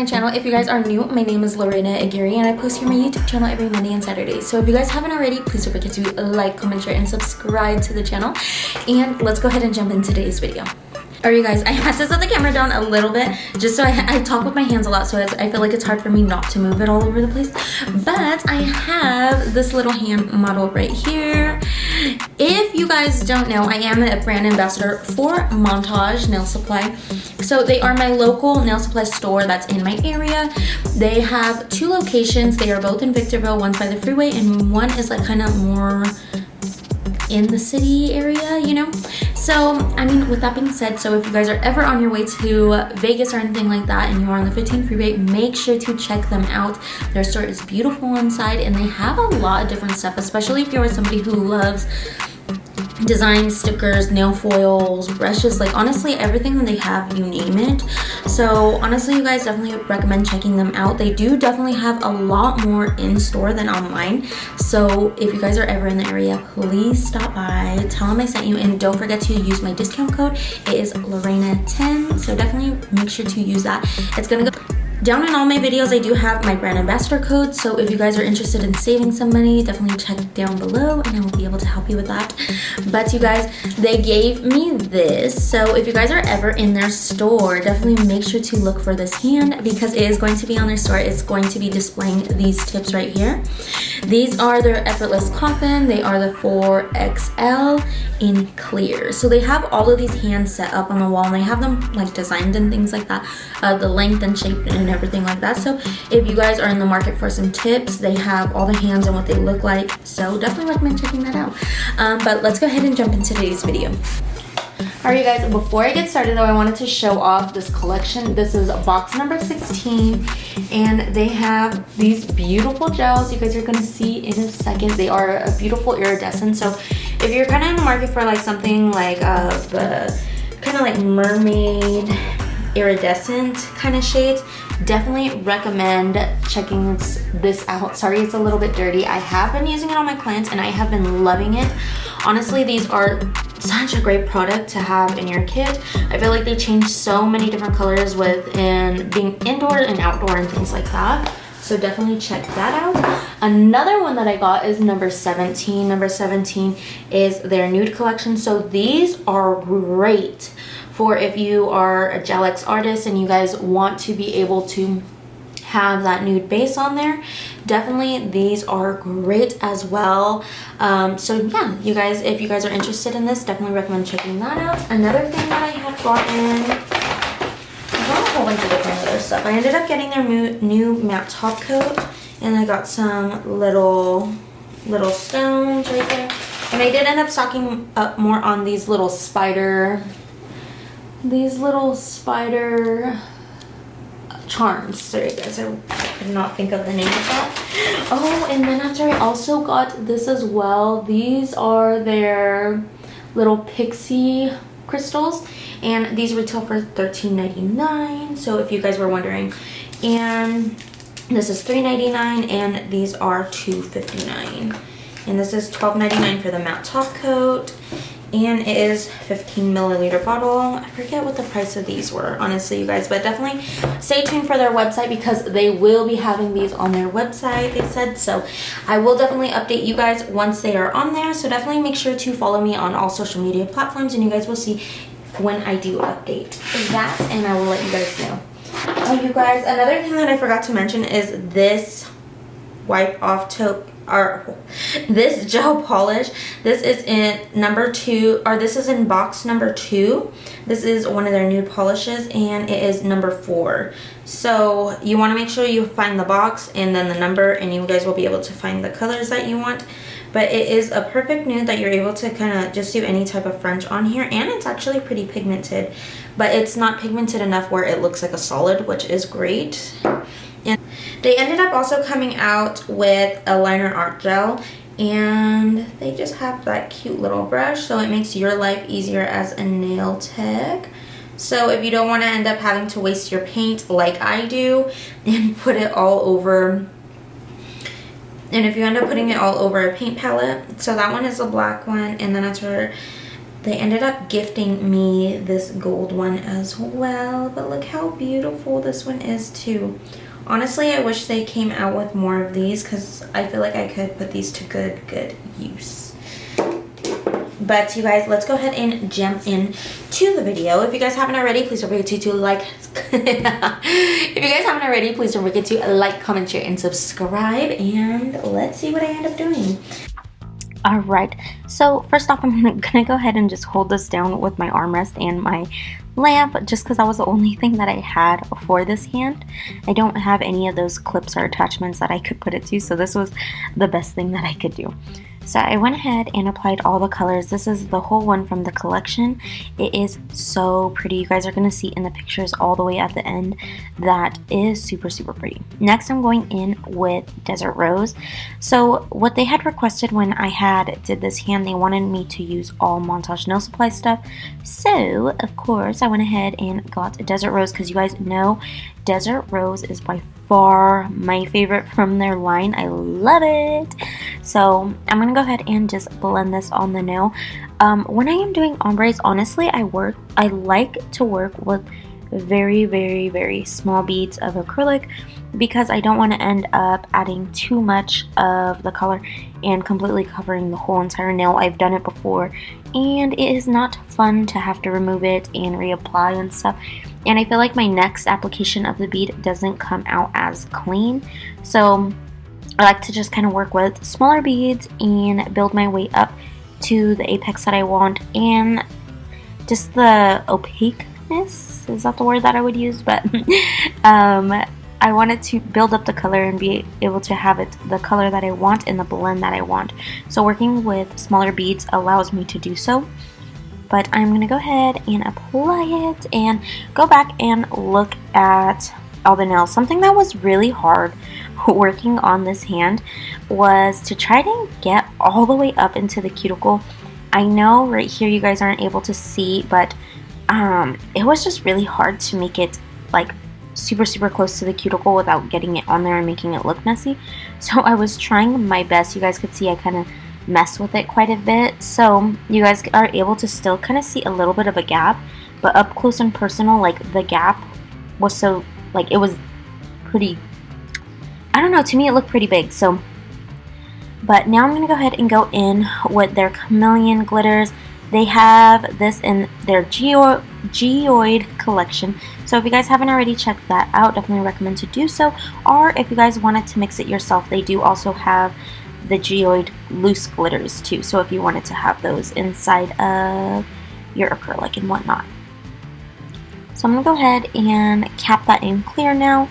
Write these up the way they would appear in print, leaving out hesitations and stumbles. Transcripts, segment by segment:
my channel. If you guys are new, my name is LORENAAGUIRRE and I post here on my YouTube channel every Monday and Saturday. So if you guys haven't already, please don't forget to like, comment, share, and subscribe to the channel. And let's go ahead and jump into today's video. Alright guys, I had to set the camera down a little bit just so I talk with my hands a lot, so I feel like it's hard for me not to move it all over the place. But I have this little hand model right here. If you guys don't know, I am a brand ambassador for MONTAGE nail supply. So they are my local nail supply store that's in my area. They have 2 locations. They are both in Victorville. One's by the freeway and one is like kind of more in the city area, you know. So I mean, with that being said, so if you guys are ever on your way to Vegas or anything like that and you are on the 15 freeway, make sure to check them out. Their store is beautiful inside and they have a lot of different stuff, especially if you're somebody who loves design, stickers, nail foils, brushes, like honestly everything that they have, you name it. So honestly, you guys definitely recommend checking them out. They do definitely have a lot more in store than online. So if you guys are ever in the area, please stop by, tell them I sent you, and don't forget to use my discount code. It is Lorena10, so definitely make sure to use that. It's gonna go down in all my videos. I do have my brand ambassador code, so if you guys are interested in saving some money, definitely check down below and I will be able to help you with that. But you guys, they gave me this, so if you guys are ever in their store, definitely make sure to look for this hand because it is going to be on their store. It's going to be displaying these tips right here. These are their effortless coffin. They are the 4XL in clear. So they have all of these hands set up on the wall and they have them like designed and things like that, the length and shape and everything like that. So if you guys are in the market for some tips, they have all the hands and what they look like, so definitely recommend checking that out. But let's go ahead and jump into today's video. Alright guys, before I get started though, I wanted to show off this collection. This is box number 16 and they have these beautiful gels you guys are going to see in a second. They are a beautiful iridescent, so if you're kind of in the market for like something like the kind of like mermaid iridescent kind of shades, definitely recommend checking this out. Sorry it's a little bit dirty. I have been using it on my clients and I have been loving it. Honestly, these are such a great product to have in your kit. I feel like they change so many different colors within being indoor and outdoor and things like that. So definitely check that out. Another one that I got is number 17. Number 17 is their nude collection. So these are great for if you are a Gel X artist and you guys want to be able to have that nude base on there. Definitely these are great as well. So yeah, you guys, if you guys are interested in this, definitely recommend checking that out. Another thing that I have gotten, I got a whole bunch of different other stuff. I ended up getting their new matte top coat and I got some little stones right there. And I did end up stocking up more on these little spider charms. Sorry guys, I could not think of the name of that. Oh, and then after I also got this as well. These are their little pixie crystals and these retail for $13.99, so if you guys were wondering. And this is $3.99 and these are $2.59. And this is $12.99 for the matte top coat. And it is 15 milliliter bottle. I forget what the price of these were, honestly, you guys, but definitely stay tuned for their website because they will be having these on their website, they said. So I will definitely update you guys once they are on there. So definitely make sure to follow me on all social media platforms and you guys will see when I do update that and I will let you guys know. Oh, you guys, another thing that I forgot to mention is this wipe off taupe, or this gel polish. This is in number 2, or this is in box number 2. This is one of their nude polishes and it is number 4. So you want to make sure you find the box and then the number and you guys will be able to find the colors that you want. But it is a perfect nude that you're able to kind of just do any type of French on here, and it's actually pretty pigmented, but it's not pigmented enough where it looks like a solid, which is great. And they ended up also coming out with a liner art gel and they just have that cute little brush, so it makes your life easier as a nail tech. So if you don't want to end up having to waste your paint like I do and put it all over, and if you end up putting it all over a paint palette, so that one is a black one, and then after They ended up gifting me this gold one as well, but look how beautiful this one is too. Honestly, I wish they came out with more of these because I feel like I could put these to good use. But you guys, let's go ahead and jump into the video. If you guys haven't already, please don't forget to like. If you guys haven't already, please don't forget to like, comment, share, and subscribe. And let's see what I end up doing. Alright, so first off, I'm gonna go ahead and just hold this down with my armrest and my lamp, just because that was the only thing that I had for this hand. I don't have any of those clips or attachments that I could put it to, so this was the best thing that I could do. So I went ahead and applied all the colors. This is the whole one from the collection. It is so pretty. You guys are going to see in the pictures all the way at the end. That is super pretty. Next, I'm going in with Desert Rose. So what they had requested when I did this hand, they wanted me to use all Montage nail supply stuff. So of course I went ahead and got Desert Rose because you guys know Desert Rose is by far my favorite from their line. I love it. So I'm gonna go ahead and just blend this on the nail. When I am doing ombres, honestly, I like to work with very small beads of acrylic because I don't want to end up adding too much of the color and completely covering the whole entire nail. I've done it before and it is not fun to have to remove it and reapply and stuff. And I feel like my next application of the bead doesn't come out as clean. So I like to just kind of work with smaller beads and build my way up to the apex that I want, and just the opaqueness, is that the word that I would use? But I wanted to build up the color and be able to have it the color that I want and the blend that I want. So working with smaller beads allows me to do so. But I'm going to go ahead and apply it and go back and look at all the nails. Something that was really hard working on this hand was to try to get all the way up into the cuticle. I know right here you guys aren't able to see, but it was just really hard to make it like super close to the cuticle without getting it on there and making it look messy. So I was trying my best. You guys could see I kind of mess with it quite a bit, so you guys are able to still kind of see a little bit of a gap, but up close and personal, like the gap was so, like, it was pretty, I don't know, to me it looked pretty big. So but now I'm gonna go ahead and go in with their chameleon glitters. They have this in their geoid collection, so if you guys haven't already checked that out, definitely recommend to do so. Or if you guys wanted to mix it yourself, they do also have the geoid loose glitters too, so if you wanted to have those inside of your acrylic and whatnot. So I'm going to go ahead and cap that in clear now,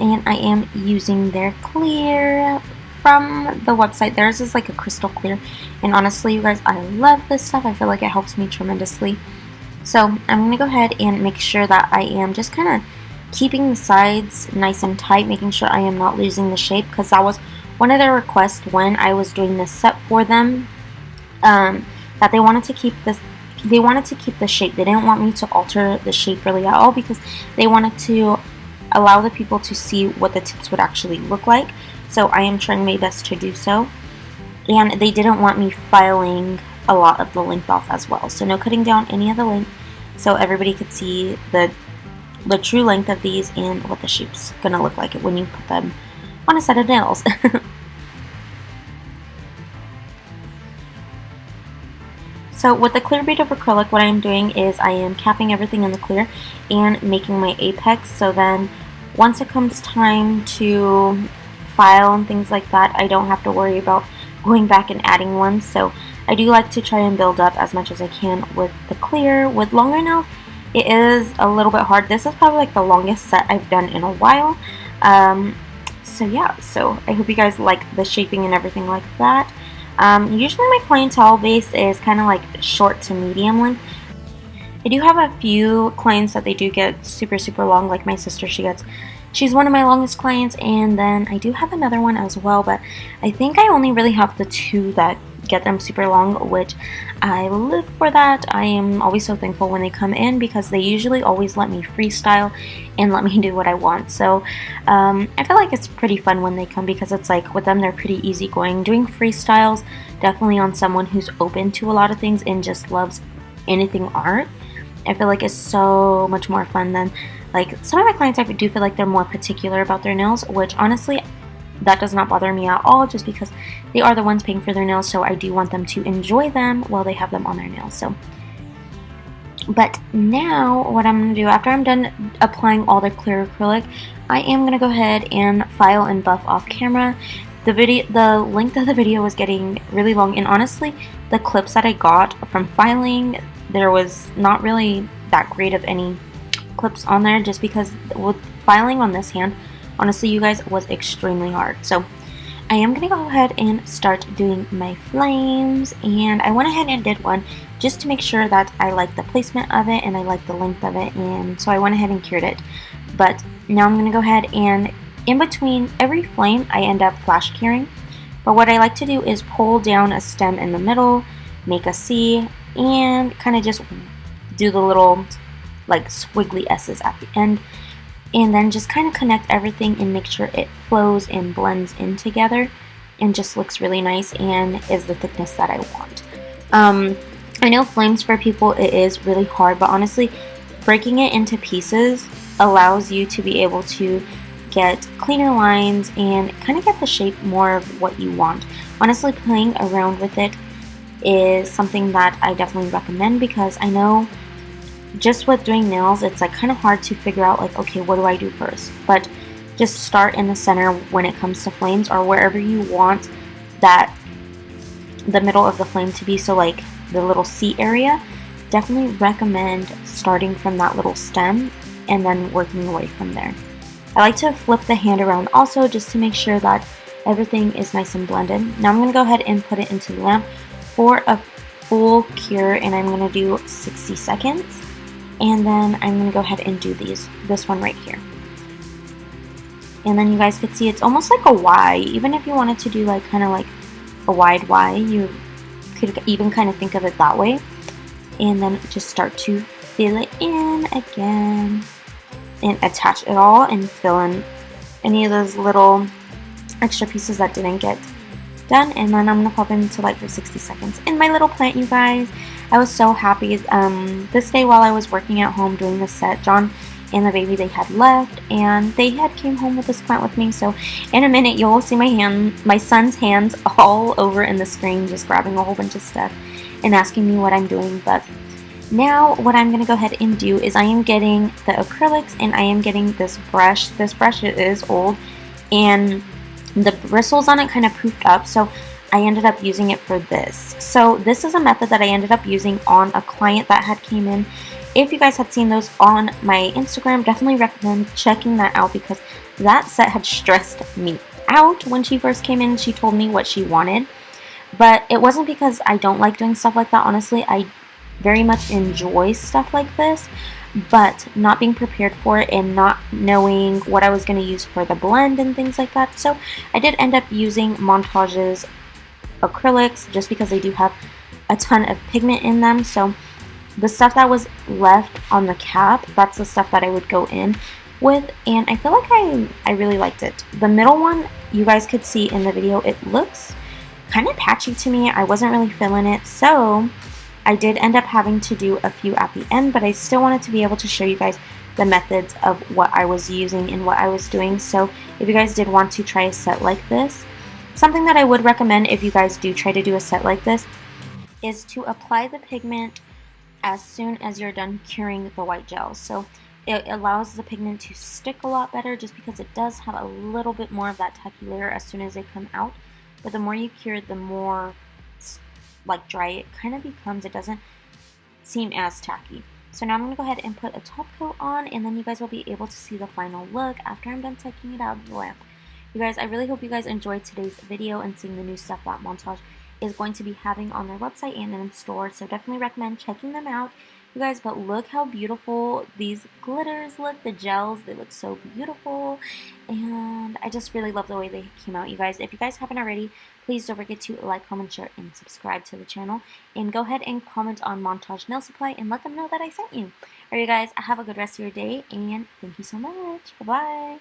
and I am using their clear from the website. Theirs is like a crystal clear, and honestly you guys, I love this stuff. I feel like it helps me tremendously. So I'm going to go ahead and make sure that I am just kind of keeping the sides nice and tight, making sure I am not losing the shape, because that was one of their requests when I was doing this set for them, that they wanted to keep this, they wanted to keep the shape. They didn't want me to alter the shape really at all, because they wanted to allow the people to see what the tips would actually look like. So I am trying my best to do so, and they didn't want me filing a lot of the length off as well, so no cutting down any of the length, so everybody could see the true length of these and what the shape's gonna look like when you put them on a set of nails. So with the clear bead of acrylic, what I am doing is I am capping everything in the clear and making my apex, so then once it comes time to file and things like that, I don't have to worry about going back and adding one. So I do like to try and build up as much as I can with the clear. With longer nails, it is a little bit hard. This is probably like the longest set I've done in a while. So yeah, so I hope you guys like the shaping and everything like that. Usually my clientele base is kind of like short to medium length. I do have a few clients that they do get super long, like my sister, she's one of my longest clients, and then I do have another one as well, but I think I only really have the two that get them super long, which I live for that. I am always so thankful when they come in, because they usually always let me freestyle and let me do what I want. So I feel like it's pretty fun when they come, because it's like with them they're pretty easygoing. Doing freestyles, definitely on someone who's open to a lot of things and just loves anything art. I feel like it's so much more fun than, like, some of my clients, I do feel like they're more particular about their nails, which honestly, that does not bother me at all, just because they are the ones paying for their nails, so I do want them to enjoy them while they have them on their nails. So, but now what I'm going to do, after I'm done applying all the clear acrylic, I am going to go ahead and file and buff off camera. The length of the video was getting really long, and honestly, the clips that I got from filing, there was not really that great of any clips on there, just because with filing on this hand, honestly, you guys, was extremely hard. So I am going to go ahead and start doing my flames, and I went ahead and did one just to make sure that I like the placement of it and I like the length of it, and so I went ahead and cured it. But now I'm going to go ahead and in between every flame I end up flash curing. But what I like to do is pull down a stem in the middle, make a C, and kind of just do the little like squiggly S's at the end, and then just kind of connect everything and make sure it flows and blends in together and just looks really nice and is the thickness that I want. I know flames for people, it is really hard, but honestly, breaking it into pieces allows you to be able to get cleaner lines and kind of get the shape more of what you want. Honestly, playing around with it is something that I definitely recommend, because I know just with doing nails, it's like kind of hard to figure out like, okay, what do I do first? But just start in the center when it comes to flames, or wherever you want that the middle of the flame to be. So like the little C area, definitely recommend starting from that little stem and then working away from there. I like to flip the hand around also, just to make sure that everything is nice and blended. Now I'm going to go ahead and put it into the lamp for a full cure, and I'm going to do 60 seconds. And then I'm going to go ahead and do this one right here. And then you guys could see it's almost like a Y. Even if you wanted to do like kind of like a wide Y, you could even kind of think of it that way. And then just start to fill it in again and attach it all and fill in any of those little extra pieces that didn't get done. And then I'm going to pop it into light for 60 seconds. And my little plant, you guys, I was so happy. This day while I was working at home doing the set, John and the baby, they had left, and they had came home with this plant with me. So in a minute you'll see my son's hands all over in the screen, just grabbing a whole bunch of stuff and asking me what I'm doing. But now what I'm going to go ahead and do is I am getting the acrylics, and I am getting this brush. This brush is old, and the bristles on it kind of poofed up, so I ended up using it for this. So this is a method that I ended up using on a client that had came in. If you guys had seen those on my Instagram, definitely recommend checking that out, because that set had stressed me out when she first came in and she told me what she wanted. But it wasn't because I don't like doing stuff like that. Honestly, I very much enjoy stuff like this, but not being prepared for it and not knowing what I was going to use for the blend and things like that. So I did end up using Montage's acrylics, just because they do have a ton of pigment in them. So the stuff that was left on the cap, that's the stuff that I would go in with, and I feel like I really liked it. The middle one, you guys could see in the video, it looks kind of patchy to me. I wasn't really feeling it, so I did end up having to do a few at the end, but I still wanted to be able to show you guys the methods of what I was using and what I was doing. So if you guys did want to try a set like this, something that I would recommend if you guys do try to do a set like this is to apply the pigment as soon as you're done curing the white gel. So it allows the pigment to stick a lot better, just because it does have a little bit more of that tacky layer as soon as they come out. But the more you cure it, the more like dry it kind of becomes. It doesn't seem as tacky. So now I'm going to go ahead and put a top coat on, and then you guys will be able to see the final look after I'm done taking it out of the lamp. You guys, I really hope you guys enjoyed today's video and seeing the new stuff that Montage is going to be having on their website and in store. So definitely recommend checking them out, you guys. But look how beautiful these glitters look, the gels, they look so beautiful, and I just really love the way they came out, you guys. If you guys haven't already, please don't forget to like, comment, share, and subscribe to the channel, and go ahead and comment on Montage Nail Supply and let them know that I sent you. Alright, you guys, have a good rest of your day, and thank you so much. Bye bye.